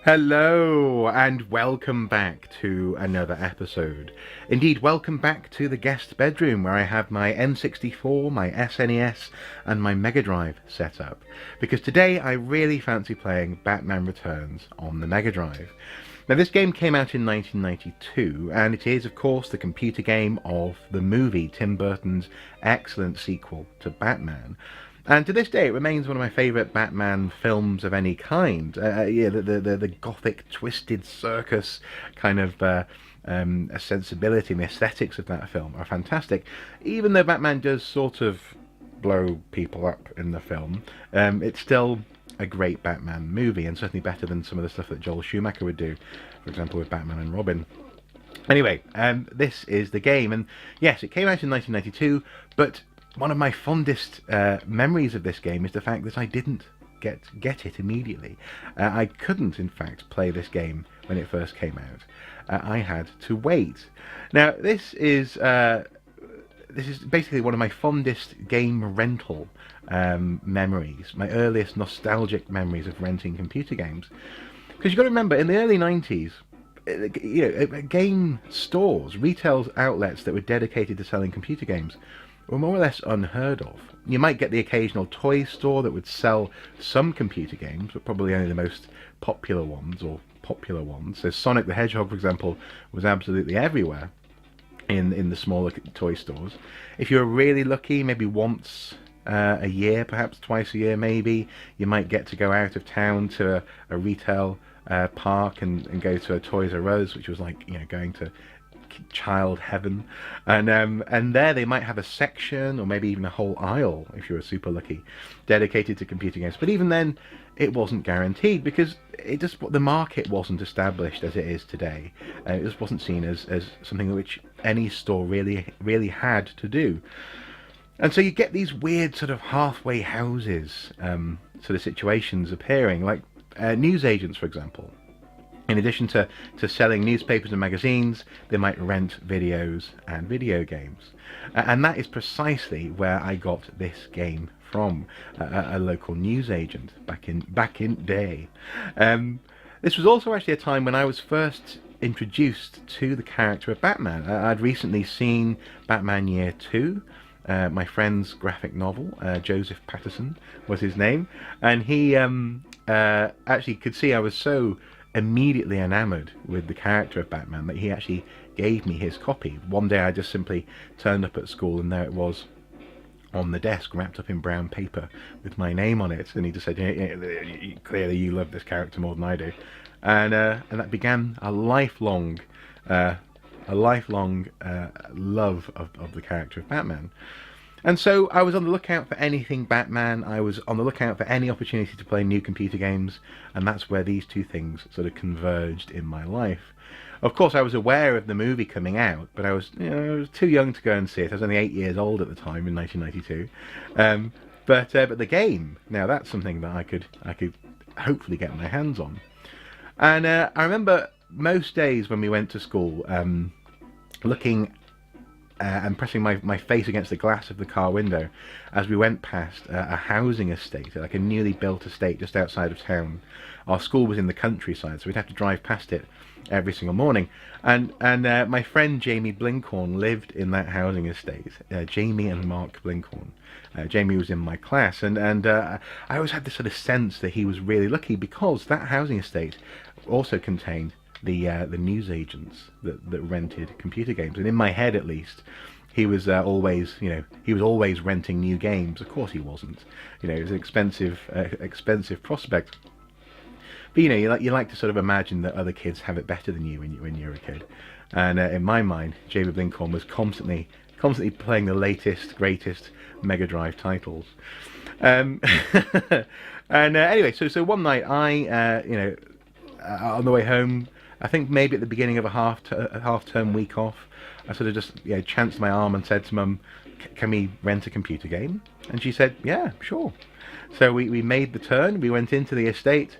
Hello and welcome back to another episode. Indeed, welcome back to the guest bedroom where I have my N64, my SNES and my Megadrive set up. Because today I really fancy playing Batman Returns on the Megadrive. Now this game came out in 1992 and it is of course the computer game of the movie, Tim Burton's excellent sequel to Batman. And to this day, it remains one of my favourite Batman films of any kind. The gothic, twisted circus kind of a sensibility and the aesthetics of that film are fantastic. Even though Batman does sort of blow people up in the film, it's still a great Batman movie, and certainly better than some of the stuff that Joel Schumacher would do, for example, with Batman and Robin. Anyway, this is the game, and yes, it came out in 1992, but one of my fondest memories of this game is the fact that I didn't get it immediately. I couldn't, in fact, play this game when it first came out. I had to wait. Now, this is basically one of my fondest game rental memories, my earliest nostalgic memories of renting computer games. Because you've got to remember, in the early 90s, game stores, retail outlets that were dedicated to selling computer games were more or less unheard of. You might get the occasional toy store that would sell some computer games, but probably only the most popular ones. So Sonic the Hedgehog, for example, was absolutely everywhere in the smaller toy stores. If you were really lucky, maybe once a year, perhaps twice a year maybe, you might get to go out of town to a retail park and go to a Toys R Us, which was like, going to child heaven, and there they might have a section or maybe even a whole aisle, if you were super lucky, dedicated to computer games. But even then, it wasn't guaranteed because the market wasn't established as it is today. It just wasn't seen as something which any store really had to do. And so you get these weird sort of halfway houses sort of situations appearing, like newsagents, for example. In addition to selling newspapers and magazines, they might rent videos and video games. And that is precisely where I got this game from, a local newsagent back in day. This was also actually a time when I was first introduced to the character of Batman. I'd recently seen Batman Year 2, my friend's graphic novel. Joseph Patterson was his name, and he actually could see I was so immediately enamored with the character of Batman that he actually gave me his copy. One day I just simply turned up at school and there it was on the desk, wrapped up in brown paper with my name on it, and he just said, clearly you love this character more than I do. And that began a lifelong love of the character of Batman. And so I was on the lookout for anything Batman, I was on the lookout for any opportunity to play new computer games, and that's where these two things sort of converged in my life. Of course, I was aware of the movie coming out, but I was too young to go and see it. I was only 8 years old at the time in 1992. But the game, now that's something that I could hopefully get my hands on. And I remember most days when we went to school, looking and pressing my face against the glass of the car window as we went past a housing estate, like a newly built estate just outside of town. Our school was in the countryside, so we'd have to drive past it every single morning. And my friend Jamie Blinkhorn lived in that housing estate. Jamie and Mark Blinkhorn. Jamie was in my class, and I always had this sort of sense that he was really lucky because that housing estate also contained the newsagents that rented computer games, and in my head at least, he was always renting new games. Of course he wasn't. It was an expensive prospect. But you like to sort of imagine that other kids have it better than you when you're a kid. And in my mind, Jamie Blinkhorn was constantly playing the latest, greatest Megadrive titles. And anyway, so one night I on the way home, I think maybe at the beginning of a half-term week off, I sort of just chanced my arm and said to Mum, "Can we rent a computer game?" And she said, "Yeah, sure." So we made the turn. We went into the estate,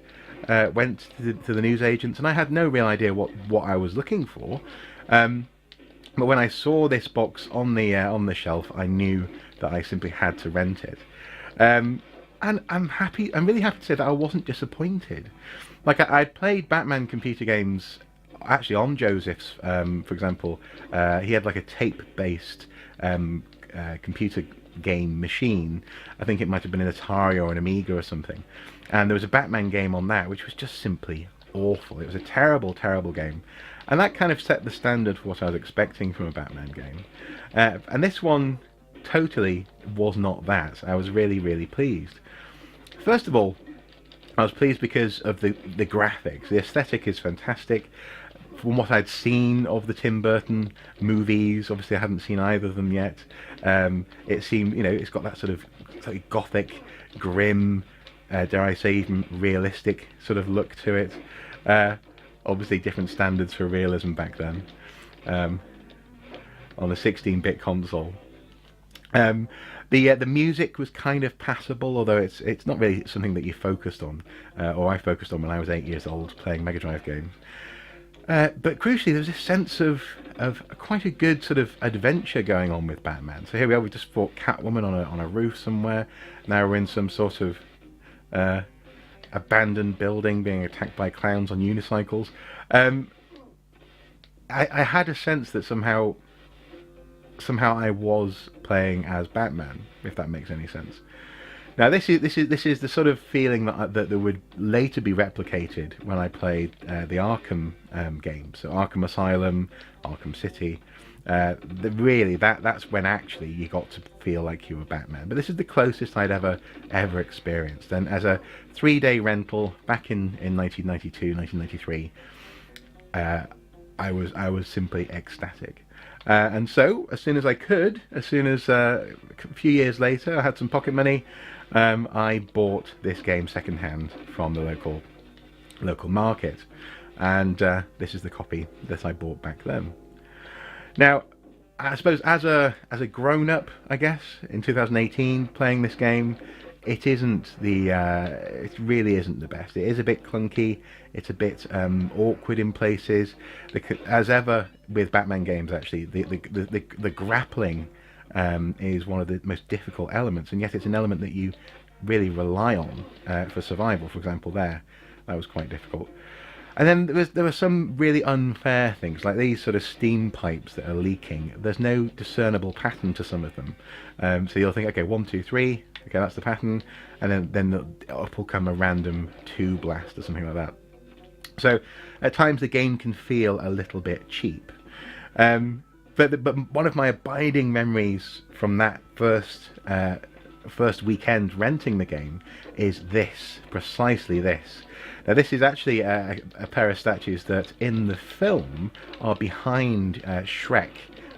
went to the newsagents, and I had no real idea what I was looking for. But when I saw this box on the shelf, I knew that I simply had to rent it. and I'm happy. I'm really happy to say that I wasn't disappointed. Like I'd played Batman computer games actually on Joseph's. For example, he had like a tape-based computer game machine. I think it might have been an Atari or an Amiga or something. And there was a Batman game on that, which was just simply awful. It was a terrible, terrible game. And that kind of set the standard for what I was expecting from a Batman game. And this one totally was not that. I was really, really pleased. First of all, I was pleased because of the graphics. The aesthetic is fantastic. From what I'd seen of the Tim Burton movies, obviously I hadn't seen either of them yet, it seemed, it's got that sort of gothic, grim, dare I say even realistic sort of look to it. Obviously different standards for realism back then, on a 16-bit console. The music was kind of passable, although it's not really something that you focused on, or I focused on when I was 8 years old playing Megadrive games. But crucially, there was this sense of quite a good sort of adventure going on with Batman. So here we are, we just fought Catwoman on a roof somewhere. Now we're in some sort of abandoned building being attacked by clowns on unicycles. I had a sense that somehow I was playing as Batman, if that makes any sense. Now this is the sort of feeling that would later be replicated when I played the Arkham games, so Arkham Asylum, Arkham City. That's when actually you got to feel like you were Batman. But this is the closest I'd ever experienced. And as a 3-day rental back in 1992, 1993, I was simply ecstatic. And so, as soon as a few years later, I had some pocket money, I bought this game secondhand from the local market, and this is the copy that I bought back then. Now, I suppose as a grown-up, I guess, in 2018, playing this game, it really isn't the best. It is a bit clunky. It's a bit awkward in places. As ever with Batman games, actually, the grappling is one of the most difficult elements, and yet it's an element that you really rely on for survival. For example, that was quite difficult. And then there were some really unfair things, like these sort of steam pipes that are leaking. There's no discernible pattern to some of them. So you'll think, okay, 1, 2, 3, okay, that's the pattern, and then up will come a random 2 blast or something like that. So at times the game can feel a little bit cheap. But one of my abiding memories from that first weekend renting the game is precisely this. Now this is actually a pair of statues that in the film are behind Shrek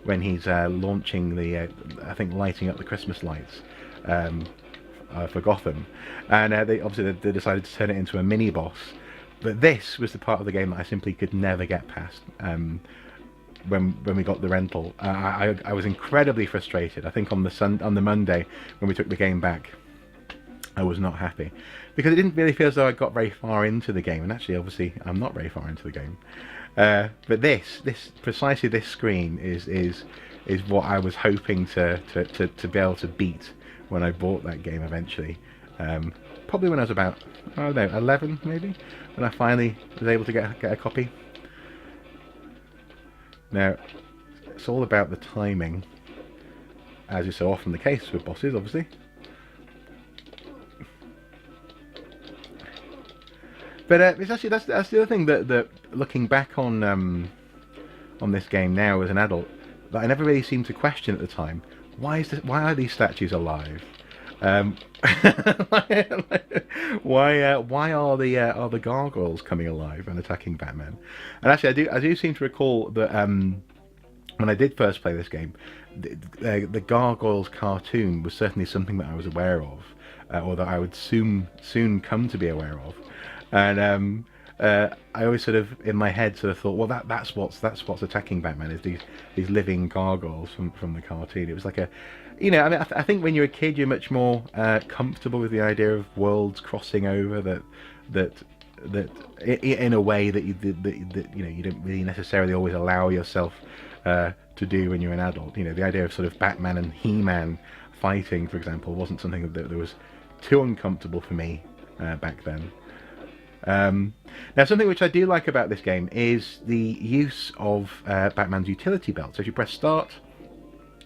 when he's launching lighting up the Christmas lights for Gotham, and they decided to turn it into a mini boss. But this was the part of the game that I simply could never get past. When we got the rental, I was incredibly frustrated. I think on the Monday when we took the game back, I was not happy because it didn't really feel as though I got very far into the game, and actually, obviously, I'm not very far into the game. But precisely this screen is what I was hoping to be able to beat when I bought that game eventually. Probably when I was about 11 maybe, when I finally was able to get a copy. Now, it's all about the timing, as is so often the case with bosses, obviously. But it's actually that's the other thing that looking back on this game now as an adult, that I never really seemed to question at the time. Why are these statues alive? Why are the gargoyles coming alive and attacking Batman? And actually, I do seem to recall that when I did first play this game, the gargoyles cartoon was certainly something that I was aware of, or that I would soon come to be aware of. And I always sort of in my head sort of thought, well, that's what's attacking Batman, is these living gargoyles from the cartoon. It was like I think when you're a kid, you're much more comfortable with the idea of worlds crossing over, that in a way that you don't really necessarily always allow yourself to do when you're an adult. The idea of sort of Batman and He-Man fighting, for example, wasn't something that was too uncomfortable for me back then. Now, something which I do like about this game is the use of Batman's utility belt. So if you press start,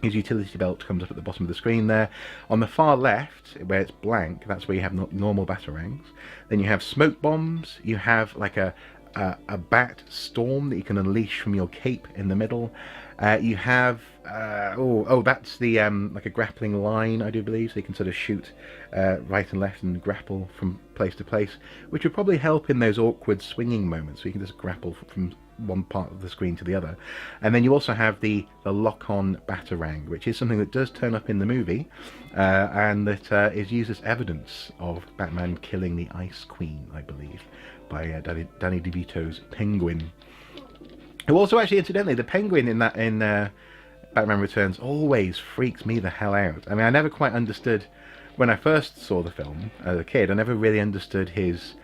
his utility belt comes up at the bottom of the screen there. On the far left, where it's blank, that's where you have normal batarangs. Then you have smoke bombs. You have like a bat storm that you can unleash from your cape in the middle. You have that's the like a grappling line, I do believe, so you can sort of shoot right and left and grapple from place to place, which would probably help in those awkward swinging moments, so you can just grapple from one part of the screen to the other. And then you also have the lock-on batarang, which is something that does turn up in the movie, and that is used as evidence of Batman killing the Ice Queen, I believe, by Danny DeVito's Penguin. Who also actually, incidentally, the Penguin in Batman Returns always freaks me the hell out. I mean, I never quite understood, when I first saw the film as a kid, I never really understood his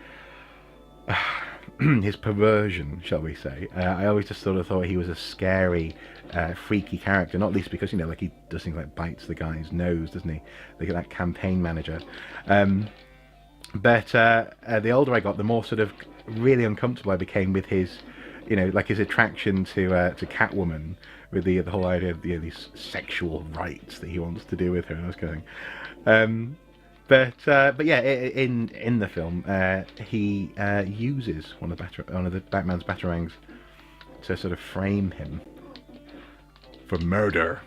his perversion, shall we say. I always just sort of thought he was a scary, freaky character, not least because, like he does things like bites the guy's nose, doesn't he? Look at that campaign manager. But the older I got, the more sort of really uncomfortable I became with his, like his attraction to Catwoman, with the whole idea of these sexual rights that he wants to do with her and I was going. But yeah, in the film, he uses one of the Batman's batarangs to sort of frame him for murder.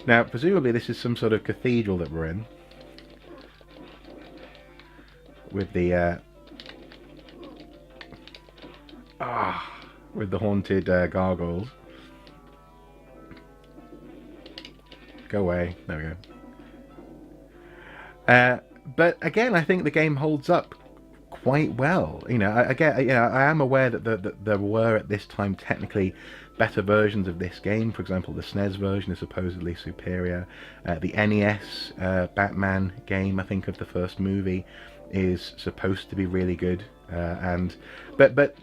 Now, presumably, this is some sort of cathedral that we're in, with the with the haunted gargoyles. Go away. There we go. But again, I think the game holds up quite well. I am aware that there were at this time technically better versions of this game. For example, the SNES version is supposedly superior. The NES Batman game, I think, of the first movie, is supposed to be really good. But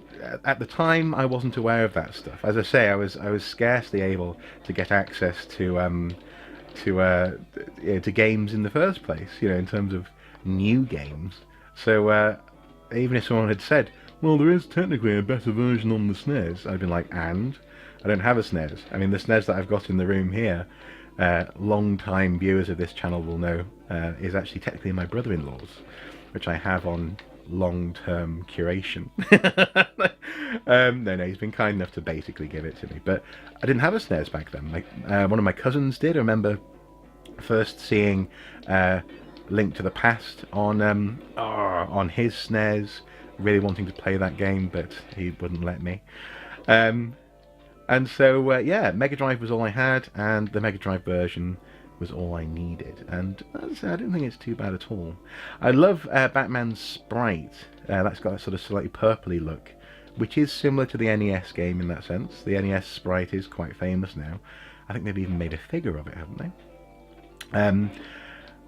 at the time, I wasn't aware of that stuff. As I say, I was scarcely able to get access to games in the first place, in terms of new games. So even if someone had said, well, there is technically a better version on the SNES, I'd been like, and? I don't have a SNES. I mean, the SNES that I've got in the room here, long-time viewers of this channel will know, is actually technically my brother-in-law's, which I have on long-term curation. No, he's been kind enough to basically give it to me, but I didn't have a SNES back then. Like one of my cousins did. I remember first seeing Link to the Past on his SNES, really wanting to play that game, but he wouldn't let me. And so yeah, Megadrive was all I had, and the Megadrive version was all I needed, and as I say, I don't think it's too bad at all. I love Batman's sprite. That's got a sort of slightly purpley look, which is similar to the NES game in that sense. The NES sprite is quite famous now. I think they've even made a figure of it, haven't they?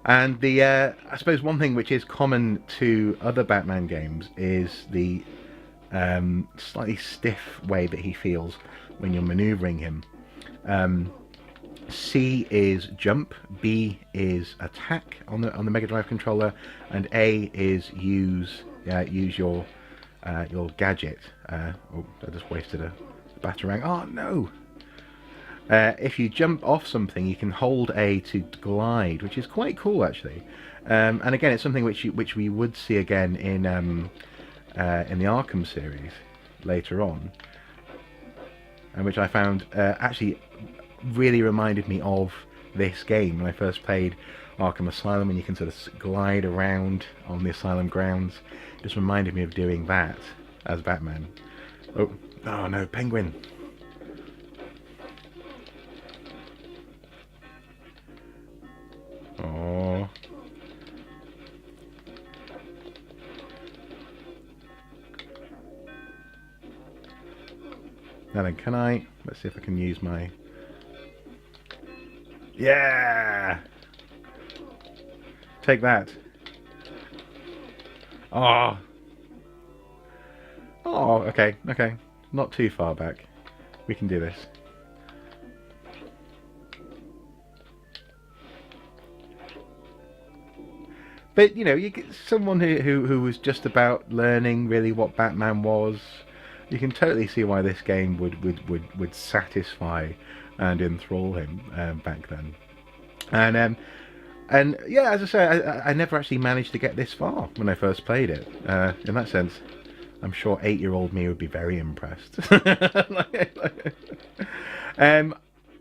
And the I suppose one thing which is common to other Batman games is the slightly stiff way that he feels when you're maneuvering him. C is jump, B is attack on the Mega Drive controller, and A is use your gadget. Oh, I just wasted a batarang. Oh no! If you jump off something, you can hold A to glide, which is quite cool actually. And again, it's something which we would see again in the Arkham series later on, and which I found actually really reminded me of this game when I first played Arkham Asylum, and you can sort of glide around on the asylum grounds. It just reminded me of doing that as Batman. Oh no, Penguin! Oh. Now then, let's see if I can use my... Yeah! Take that. Oh. Oh, okay. Not too far back. We can do this. But you know, you get someone who was just about learning really what Batman was. You can totally see why this game would satisfy and enthrall him back then. And yeah, as I say, I never actually managed to get this far when I first played it. In that sense, I'm sure 8-year-old me would be very impressed. I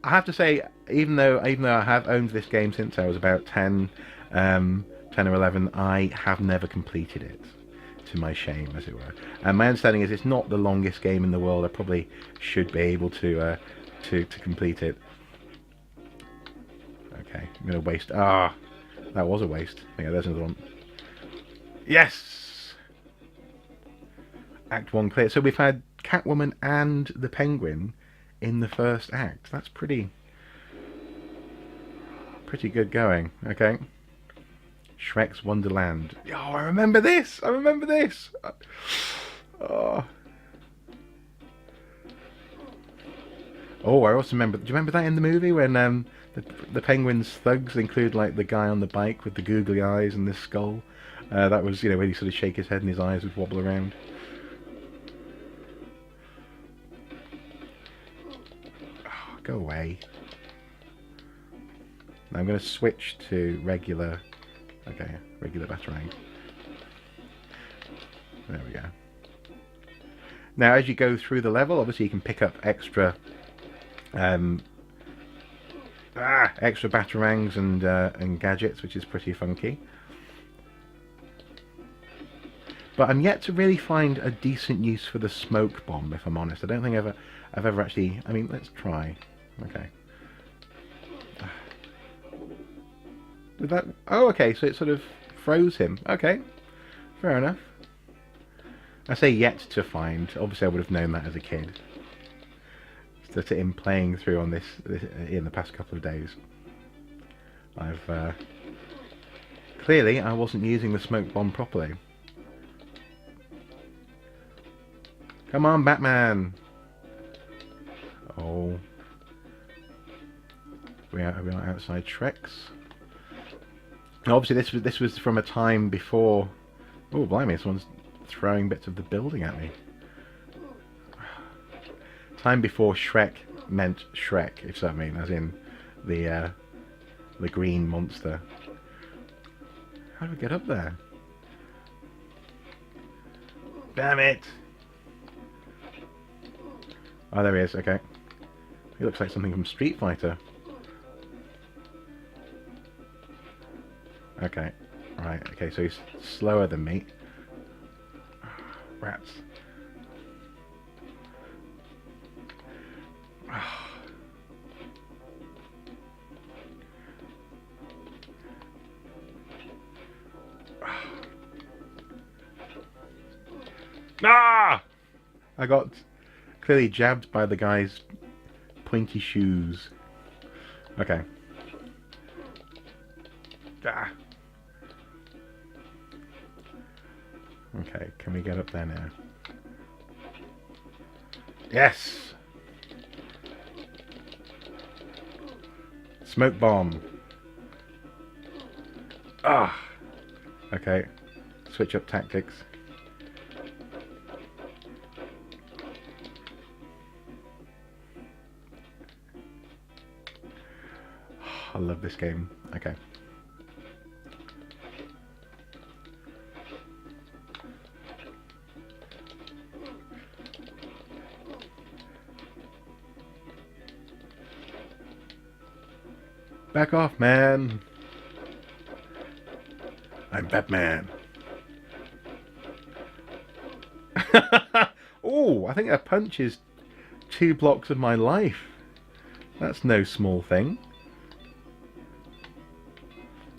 have to say, even though I have owned this game since I was about 10 or 11, I have never completed it, to my shame, as it were. And my understanding is it's not the longest game in the world. I probably should be able to complete it. Okay, I'm gonna waste. Ah, that was a waste. Yeah, there's another one. Yes. Act 1 clear. So we've had Catwoman and the Penguin in the first act. That's pretty good going. Okay. Shrek's Wonderland. Oh, I remember this. I remember this. Oh. Oh, I also remember. Do you remember that in the movie when the Penguin's thugs include like the guy on the bike with the googly eyes and the skull? That was, you know, when he sort of shake his head and his eyes would wobble around. Oh, go away. Now I'm going to switch to regular. Okay, regular Batarang. There we go. Now, as you go through the level, obviously you can pick up extra Batarangs and gadgets, which is pretty funky. But I'm yet to really find a decent use for the smoke bomb, if I'm honest. I don't think I've ever actually. I mean, let's try. Okay. With that, oh, okay, so it sort of froze him. Okay, fair enough. I say yet to find. Obviously, I would have known that as a kid. So to him playing through on this in the past couple of days, I've clearly I wasn't using the smoke bomb properly. Come on, Batman! Oh, we are outside Shrek's. Obviously, this was from a time before. Oh, blimey! Someone's throwing bits of the building at me. Time before Shrek meant Shrek, if so I mean, as in the green monster. How do we get up there? Damn it! Oh, there he is. Okay, he looks like something from Street Fighter. Okay, right, okay, so he's slower than me. Rats. Ah! I got clearly jabbed by the guy's pointy shoes. Okay. Ah. Okay, can we get up there now? Yes! Smoke bomb. Ah! Okay, switch up tactics. I love this game. Okay. Back off, man. I'm Batman. Oh, I think a punch is 2 blocks of my life. That's no small thing.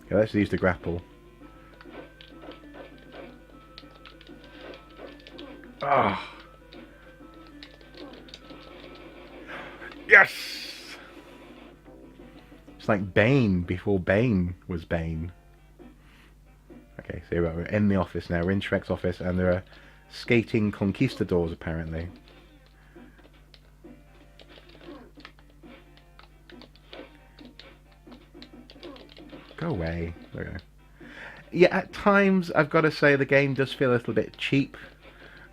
Okay, let's use the grapple. Ah. Yes! It's like Bane before Bane was Bane. Okay, so we're in the office now. We're in Shrek's office, and there are skating conquistadors apparently. Go away. There we go. Yeah, at times I've got to say the game does feel a little bit cheap.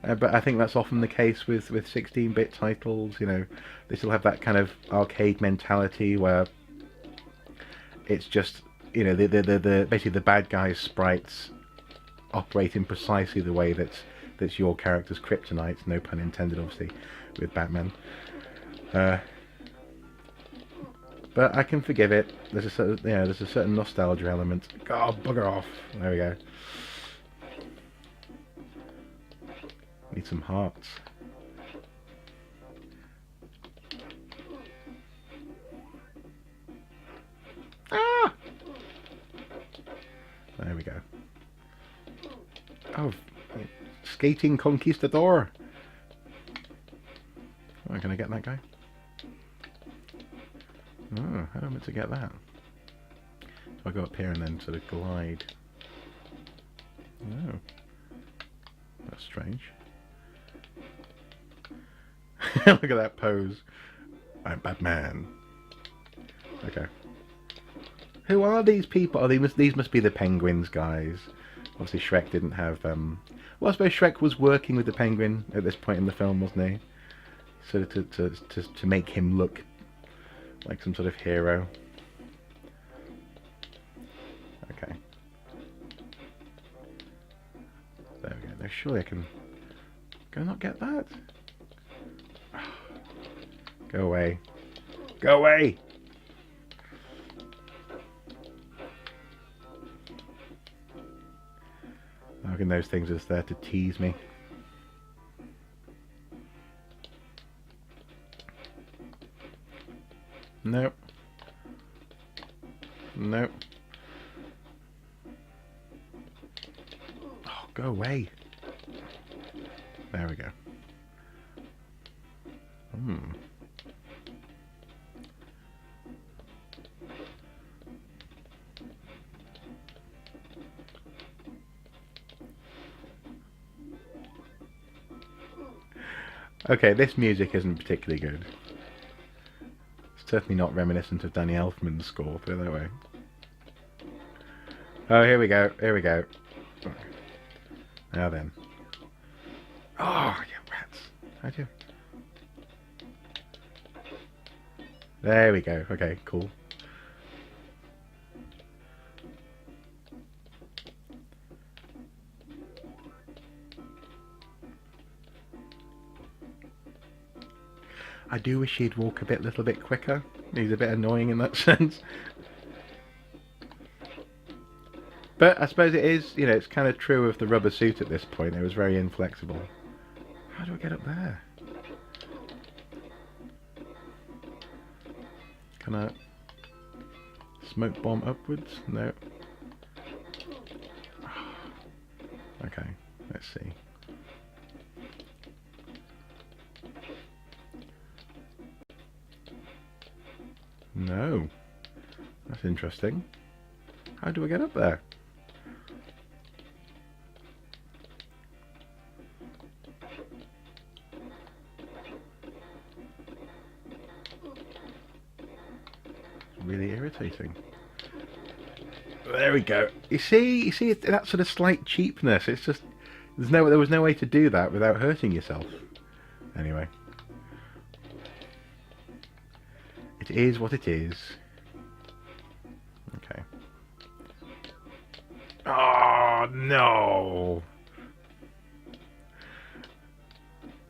But I think that's often the case with 16-bit titles. You know, they still have that kind of arcade mentality where it's just, you know, the basically the bad guys' sprites operate in precisely the way that's your character's kryptonite. No pun intended, obviously, with Batman. But I can forgive it. There's a certain, there's a certain nostalgia element. God, bugger off. There we go. Need some hearts. Ah! There we go. Oh, skating conquistador. Oh, can I get that guy? Oh, how am I meant to get that? So I go up here and then sort of glide. Oh, that's strange. Look at that pose. I'm Batman. Okay. Who are these people? Oh, these must be the Penguins guys. Obviously Shrek didn't have... Well, I suppose Shrek was working with the Penguin at this point in the film, wasn't he? So to make him look like some sort of hero. Okay. There we go. Now surely I can... Can I not get that? Go away. Go away! I reckon those things are just there to tease me. Nope. Nope. Oh, go away. There we go. Okay, this music isn't particularly good. It's certainly not reminiscent of Danny Elfman's score, put it that way. Oh, here we go, here we go. Now then. Oh, you rats. How'd you... There we go, okay, cool. I do wish he'd walk a little bit quicker. He's a bit annoying in that sense. But I suppose it is, you know, it's kind of true of the rubber suit at this point. It was very inflexible. How do I get up there? Can I smoke bomb upwards? No. Okay, let's see. No. That's interesting. How do I get up there? Really irritating. There we go. You see that sort of slight cheapness. It's just there was no way to do that without hurting yourself. Anyway, it is what it is. Okay. Oh no!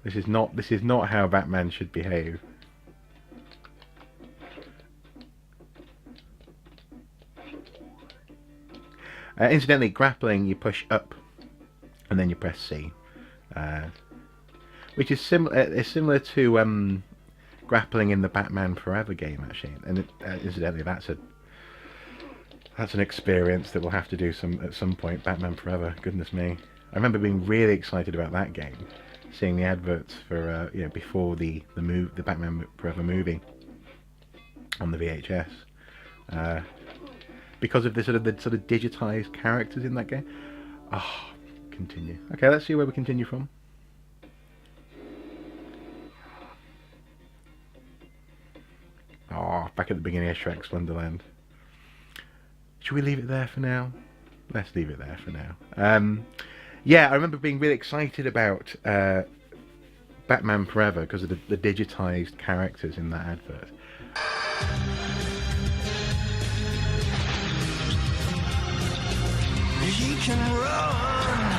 This is not how Batman should behave. Incidentally, grappling, you push up, and then you press C, which is similar to grappling in the Batman Forever game, actually. And incidentally, that's an experience that we'll have to do at some point. Batman Forever, goodness me! I remember being really excited about that game, seeing the adverts for before the Batman Forever movie on the VHS. Because of the sort of digitized characters in that game. Oh, continue. Okay, let's see where we continue from. Oh, back at the beginning of Shrek's Wonderland. Should we leave it there for now? let's leave it there for now. Yeah, I remember being really excited about Batman Forever because of the digitized characters in that advert. He can run,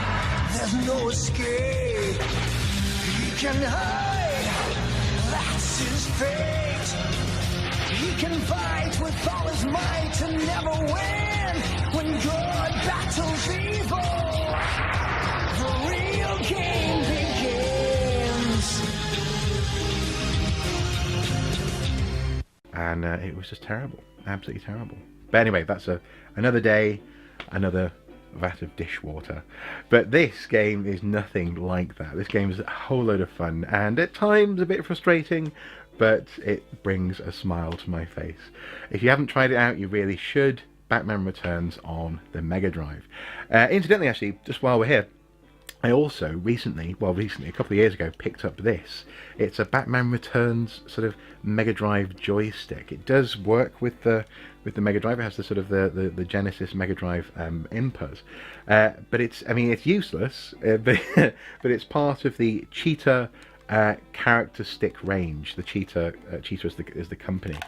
there's no escape. He can hide, that's his fate. He can fight with all his might and never win. When good battles evil, the real game begins. And it was just terrible, absolutely terrible. But anyway, that's another day, another vat of dishwater. But this game is nothing like that. This game is a whole load of fun, and at times a bit frustrating, but it brings a smile to my face. If you haven't tried it out, you really should. Batman Returns on the Megadrive. Incidentally, actually, just while we're here, I also recently, a couple of years ago, picked up this. It's a Batman Returns sort of Mega Drive joystick. It does work with the Mega Drive. It has the sort of the Genesis Mega Drive input, but it's useless. But it's part of the Cheetah character stick range. The Cheetah is the company.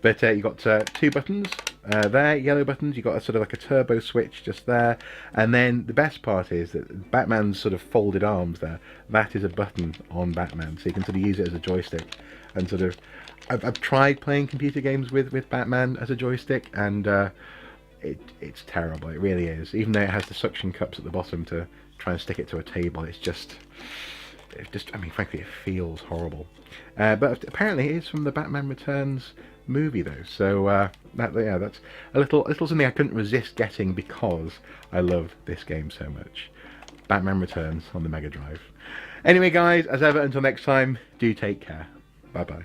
But you've got two buttons there, yellow buttons. You've got a sort of like a turbo switch just there, and then the best part is that Batman's sort of folded arms there. That is a button on Batman, so you can sort of use it as a joystick. And sort of, I've tried playing computer games with Batman as a joystick, and it's terrible. It really is. Even though it has the suction cups at the bottom to try and stick it to a table, it's just, frankly, it feels horrible. But apparently it is from the Batman Returns movie, though. So that's a little something I couldn't resist getting because I love this game so much. Batman Returns on the Mega Drive. Anyway, guys, as ever, until next time, do take care. Bye bye.